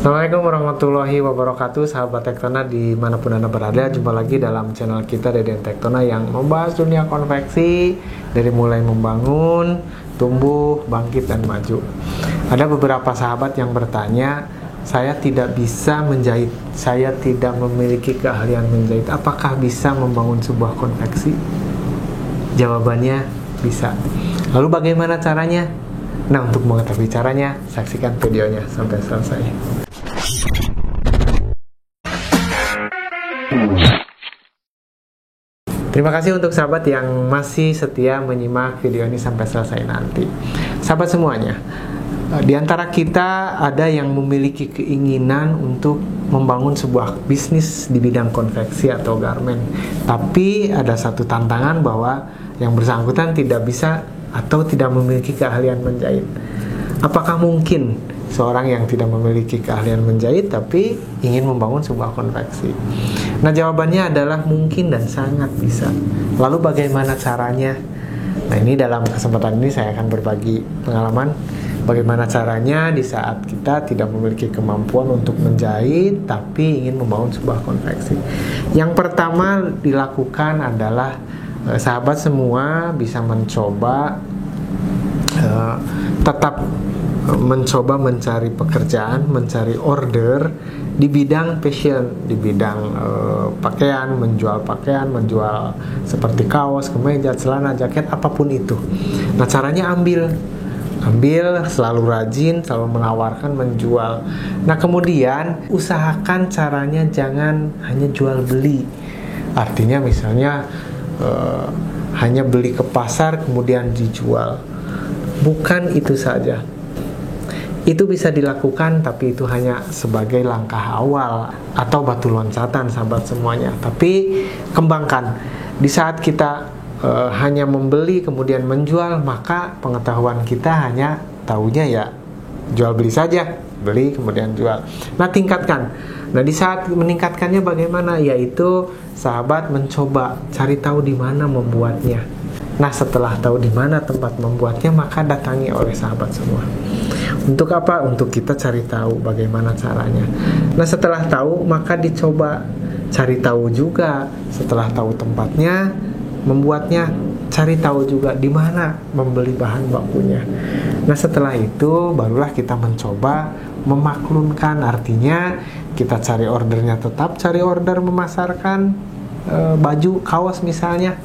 Assalamualaikum warahmatullahi wabarakatuh, sahabat Tektona dimanapun Anda berada. Jumpa lagi dalam channel kita Deden Tektona yang membahas dunia konveksi dari mulai membangun, tumbuh, bangkit, dan maju. Ada beberapa sahabat yang bertanya, saya tidak bisa menjahit, saya tidak memiliki keahlian menjahit, apakah bisa membangun sebuah konveksi? Jawabannya bisa. Lalu bagaimana caranya? Nah, untuk mengetahui caranya, saksikan videonya sampai selesai. Terima kasih untuk sahabat yang masih setia menyimak video ini sampai selesai nanti. Sahabat semuanya, di antara kita ada yang memiliki keinginan untuk membangun sebuah bisnis di bidang konveksi atau garment. Tapi ada satu tantangan bahwa yang bersangkutan tidak bisa atau tidak memiliki keahlian menjahit. Apakah mungkin seorang yang tidak memiliki keahlian menjahit tapi ingin membangun sebuah konveksi? Nah, jawabannya adalah mungkin dan sangat bisa. Lalu bagaimana caranya? Nah, ini dalam kesempatan ini saya akan berbagi pengalaman bagaimana caranya di saat kita tidak memiliki kemampuan untuk menjahit tapi ingin membangun sebuah konveksi. Yang pertama dilakukan adalah sahabat semua bisa mencoba tetap mencoba mencari pekerjaan, mencari order di bidang fashion, di bidang pakaian, menjual seperti kaos, kemeja, celana, jaket, apapun itu. Nah, caranya ambil, selalu rajin, selalu menawarkan, menjual. Nah, kemudian usahakan caranya jangan hanya jual beli. Artinya misalnya hanya beli ke pasar kemudian dijual. Bukan itu saja. Itu bisa dilakukan, tapi itu hanya sebagai langkah awal atau batu loncatan sahabat semuanya. Tapi kembangkan. Di saat kita hanya membeli kemudian menjual, maka pengetahuan kita hanya taunya ya jual beli saja, beli kemudian jual. Nah, tingkatkan. Nah, di saat meningkatkannya bagaimana? Yaitu sahabat mencoba cari tahu di mana membuatnya. Nah, setelah tahu di mana tempat membuatnya, maka datangi oleh sahabat semua. Untuk apa? Untuk kita cari tahu bagaimana caranya. Nah, setelah tahu, maka dicoba cari tahu juga. Setelah tahu tempatnya, membuatnya, cari tahu juga di mana membeli bahan bakunya. Nah, setelah itu barulah kita mencoba memaklunkan. Artinya kita cari ordernya, tetap cari order memasarkan baju, kaos misalnya.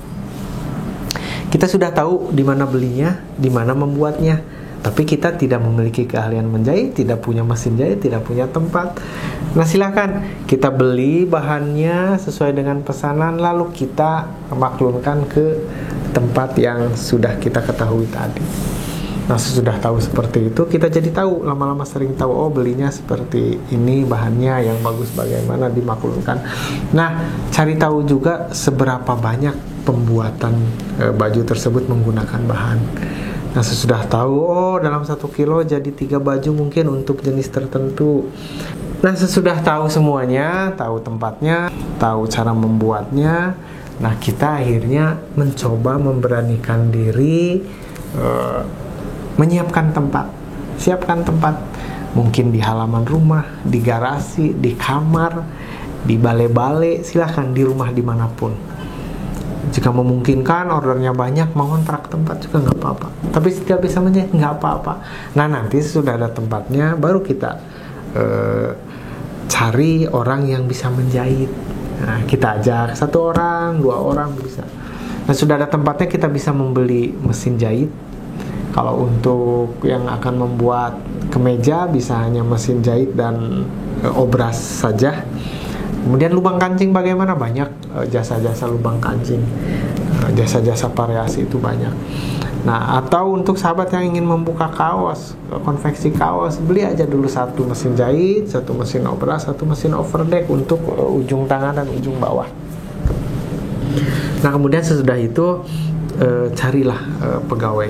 Kita sudah tahu di mana belinya, di mana membuatnya, tapi kita tidak memiliki keahlian menjahit, tidak punya mesin jahit, tidak punya tempat. Nah, silakan kita beli bahannya sesuai dengan pesanan, lalu kita maklunkan ke tempat yang sudah kita ketahui tadi. Nah, sesudah tahu seperti itu, kita jadi tahu, lama-lama sering tahu, oh belinya seperti ini, bahannya yang bagus bagaimana, dimaklunkan. Nah, cari tahu juga seberapa banyak pembuatan baju tersebut menggunakan bahan. Nah, sesudah tahu, oh dalam 1 kilo jadi 3 baju mungkin untuk jenis tertentu. Nah, sesudah tahu semuanya, tahu tempatnya, tahu cara membuatnya, nah kita akhirnya mencoba memberanikan diri menyiapkan tempat. Siapkan tempat, mungkin di halaman rumah, di garasi, di kamar, di bale-bale, silahkan di rumah dimanapun. Jika memungkinkan ordernya banyak, mengontrak tempat juga nggak apa-apa. Tapi setiap bisa menjahit nggak apa-apa. Nah, nanti sudah ada tempatnya, baru kita cari orang yang bisa menjahit. Nah, kita ajak 1 orang, 2 orang bisa. Nah, sudah ada tempatnya, kita bisa membeli mesin jahit. Kalau untuk yang akan membuat kemeja bisa hanya mesin jahit dan obras saja. Kemudian lubang kancing bagaimana? Banyak jasa-jasa lubang kancing, jasa-jasa variasi itu banyak. Nah, atau untuk sahabat yang ingin membuka kaos, konveksi kaos, beli aja dulu 1 mesin jahit, 1 mesin obras, 1 mesin overdeck untuk ujung tangan dan ujung bawah. Nah, kemudian sesudah itu carilah pegawai.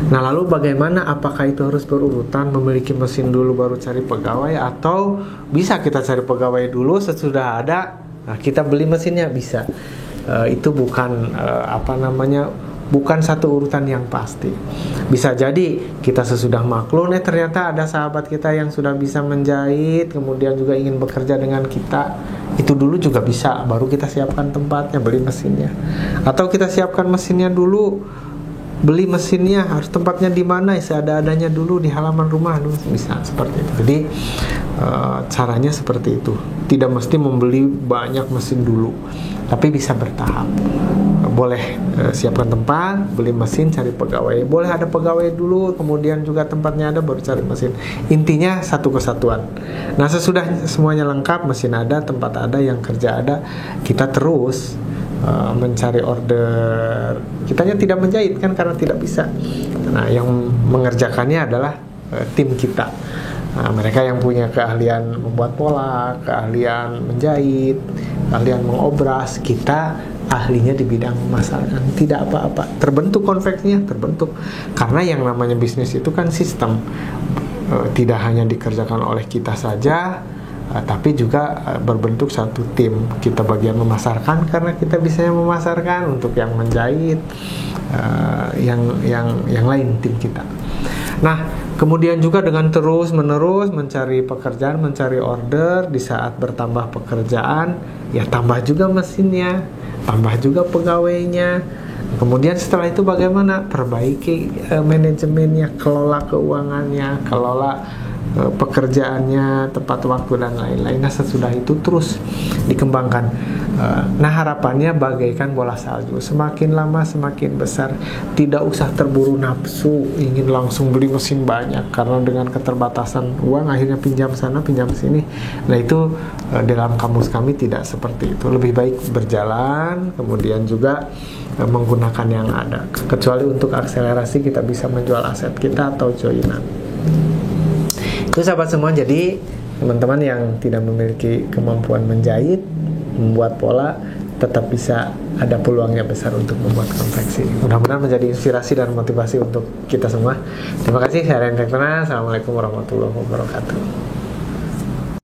Nah, lalu bagaimana? Apakah itu harus berurutan, memiliki mesin dulu baru cari pegawai, atau bisa kita cari pegawai dulu sesudah ada, nah kita beli mesinnya? Bisa. Itu bukan bukan satu urutan yang pasti. Bisa jadi kita sesudah maklun, ternyata ada sahabat kita yang sudah bisa menjahit, kemudian juga ingin bekerja dengan kita. Itu dulu juga bisa, baru kita siapkan tempatnya, beli mesinnya. Atau kita siapkan mesinnya dulu, beli mesinnya, harus tempatnya di mana, seadanya dulu di halaman rumah dulu, bisa seperti itu. Jadi caranya seperti itu. Tidak mesti membeli banyak mesin dulu, tapi bisa bertahap. Boleh siapkan tempat, beli mesin, cari pegawai. Boleh ada pegawai dulu, kemudian juga tempatnya ada, baru cari mesin. Intinya satu kesatuan. Nah, sesudah semuanya lengkap, mesin ada, tempat ada, yang kerja ada, kita terus mencari order. Kitanya tidak menjahit kan, karena tidak bisa. Nah, yang mengerjakannya adalah tim kita. Nah, mereka yang punya keahlian membuat pola, keahlian menjahit, keahlian mengobras. Kita ahlinya di bidang memasarkan. Tidak apa-apa, terbentuk konveksinya, terbentuk. Karena yang namanya bisnis itu kan sistem, tidak hanya dikerjakan oleh kita saja, tapi juga berbentuk satu tim. Kita bagian memasarkan karena kita bisa memasarkan, untuk yang menjahit, yang lain tim kita. Nah, kemudian juga dengan terus menerus mencari pekerjaan, mencari order, di saat bertambah pekerjaan, ya tambah juga mesinnya, tambah juga pegawainya. Kemudian setelah itu bagaimana? Perbaiki manajemennya, kelola keuangannya, kelola pekerjaannya, tepat waktu dan lain-lain. Nah, sesudah itu terus dikembangkan. Nah, harapannya bagaikan bola salju, semakin lama semakin besar. Tidak usah terburu nafsu ingin langsung beli mesin banyak, karena dengan keterbatasan uang akhirnya pinjam sana pinjam sini. Nah, itu dalam kamus kami tidak seperti itu. Lebih baik berjalan, kemudian juga menggunakan yang ada. Kecuali untuk akselerasi, kita bisa menjual aset kita atau joinan. Itu sahabat semua. Jadi teman-teman yang tidak memiliki kemampuan menjahit, membuat pola, tetap bisa ada peluangnya besar untuk membuat konveksi. Mudah-mudahan menjadi inspirasi dan motivasi untuk kita semua. Terima kasih. Saya Ren Rektonas. Assalamualaikum warahmatullahi wabarakatuh.